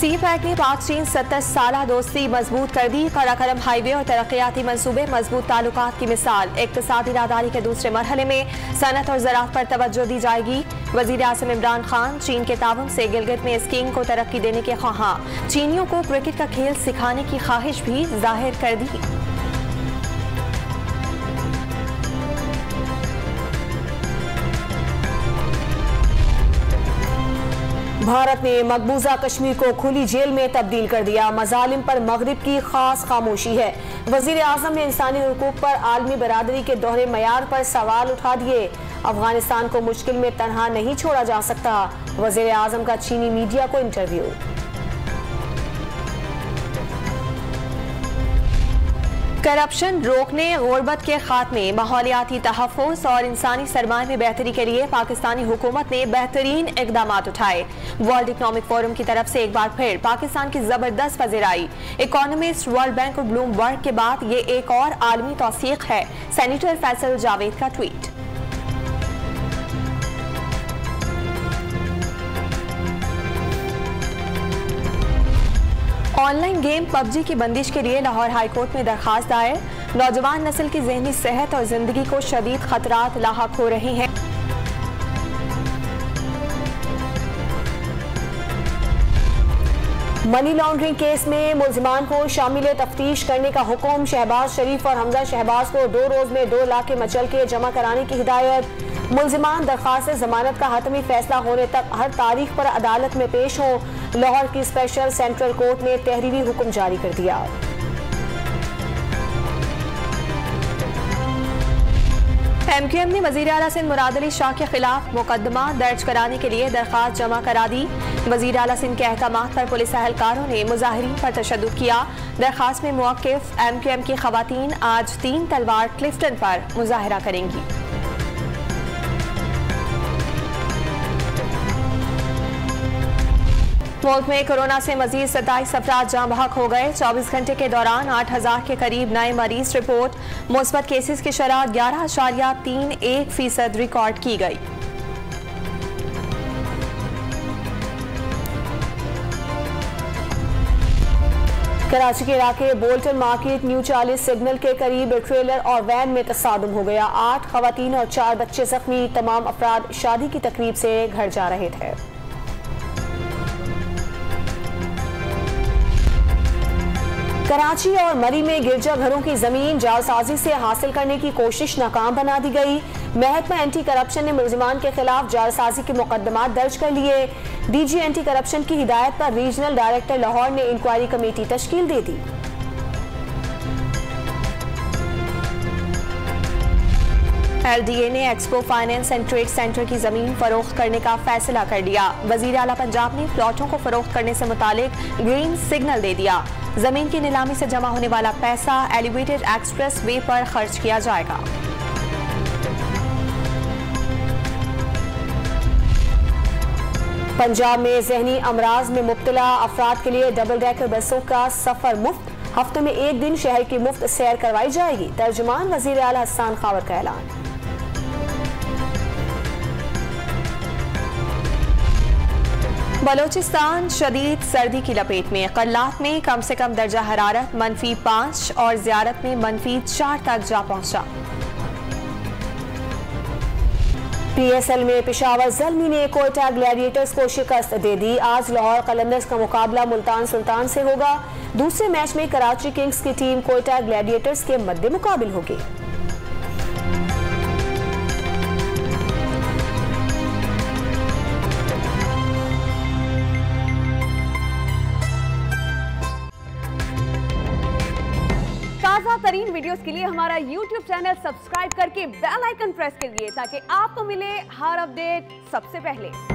CPEC ने पाक चीन 70 साला दोस्ती मजबूत कर दी। कराकोरम हाईवे और तरक्याती मंसूबे मजबूत ताल्लुकात की मिसाल। इक्तिसादी राहदारी के दूसरे मरहले में सनत और ज़राअत पर तवज्जो दी जाएगी। वज़ीर आज़म इमरान खान चीन के ताउन से गिलगित में स्कीइंग को तरक्की देने के ख्वाहां। चीनियों को क्रिकेट का खेल सिखाने की ख्वाहिश भी जाहिर कर दी। भारत ने मकबूजा कश्मीर को खुली जेल में तब्दील कर दिया। मजालिम पर मगरिब की खास खामोशी है। वजीर आजम ने इंसानी हुकूक पर आलमी बरादरी के दोहरे मयार पर सवाल उठा दिए। अफगानिस्तान को मुश्किल में तनहा नहीं छोड़ा जा सकता। वजीर आजम का चीनी मीडिया को इंटरव्यू। करप्शन रोकने, गुर्बत के खात्मे, माहौलियाती तहफ़्फ़ुज़ और इंसानी सरमाए में बेहतरी के लिए पाकिस्तानी हुकूमत ने बेहतरीन इक़दाम उठाए। वर्ल्ड इकनॉमिक फोरम की तरफ से एक बार फिर पाकिस्तान की जबरदस्त पज़ीराई। इकोनॉमिस्ट, वर्ल्ड बैंक और ब्लूमबर्ग के बाद ये एक और आलमी तौसीक़ है। सेनेटर फैसल जावेद का ट्वीट। ऑनलाइन गेम पबजी की बंदिश के लिए लाहौर हाईकोर्ट में दरखास्त दायर। नौजवान नस्ल की ज़हनी सेहत और जिंदगी को शदीद खतरात लाहक हो रहे हैं। मनी लॉन्ड्रिंग केस में मुल्जिमान को शामिल तफ्तीश करने का हुक्म। शहबाज शरीफ और हमजा शहबाज को 2 रोज में 2 लाख के मचल के जमा कराने की हिदायत। मुल्जिमान दरखास्त जमानत का हतमी फैसला होने तक हर तारीख पर अदालत में पेश हों। लाहौर की स्पेशल सेंट्रल कोर्ट ने तहरीरी हुक्म जारी कर दिया। MQM ने वज़ीर आला सिंध मुराद अली शाह के खिलाफ मुकदमा दर्ज कराने के लिए दरखास्त जमा करा दी। वज़ीर आला सिंध के अहकामात पर पुलिस एहलकारों ने मुजाहिरीन पर तशद्दुद किया। दरखास्त में मुवक्किफ MQM की खवातीन आज 3 तलवार क्लिफ्टन पर मुजाहरा करेंगी। मुल्क में कोरोना से मजीद 27 अफराद जाँ बहक हो गए। 24 घंटे के दौरान 8000 के करीब नए मरीज रिपोर्ट। मुस्बत केसेस की शरह 11.31% रिकॉर्ड की गई। कराची के इलाके बोल्टन मार्केट न्यू 40 सिग्नल के करीब ट्रेलर और वैन में तसादुम हो गया। 8 खवातीन और 4 बच्चे जख्मी। तमाम अफराद शादी की तकरीब से घर जा रहे थे। कराची और मरी में गिरजाघरों की जमीन जालसाजी से हासिल करने की कोशिश नाकाम बना दी गई। महकमा एंटी करप्शन ने मुल्जिमान के खिलाफ जालसाजी के मुकदमात दर्ज कर लिए। DG एंटी करप्शन की हिदायत पर रीजनल डायरेक्टर लाहौर ने इंक्वायरी कमेटी तश्कील दे दी। LDA ने expo finance and trade centre की जमीन फरोख्त करने का फैसला कर लिया। वजीर आला पंजाब ने प्लॉटों को फरोख्त करने से मुतालिक ग्रीन सिग्नल दे दिया। जमीन की नीलामी से जमा होने वाला पैसा एलिवेटेड एक्सप्रेस वे पर खर्च किया जाएगा। पंजाब में ज़हनी अमराज में मुब्तला अफराद के लिए डबल डेकर बसों का सफर मुफ्त। हफ्ते में 1 दिन शहर की मुफ्त सैर करवाई जाएगी। तर्जुमान वजीर आला हसन खावर का ऐलान। बलोचिस्तान शदीद सर्दी की लपेट में। कल्लात में कम से कम दर्जा हरारत -5 और ज़ियारत में -4 तक जा पहुंचा। PSL में पेशावर ज़ल्मी ने कोयटा ग्लैडिएटर्स को शिकस्त दे दी। आज लाहौर कलंदर्स का मुकाबला मुल्तान सुल्तान से होगा। दूसरे मैच में कराची किंग्स की टीम कोयटा ग्लैडिएटर्स के मद्दे मुकाबिल होगी। ताज़ा तरीन वीडियोस के लिए हमारा YouTube चैनल सब्सक्राइब करके बेल आइकन प्रेस करिए ताकि आपको मिले हर अपडेट सबसे पहले।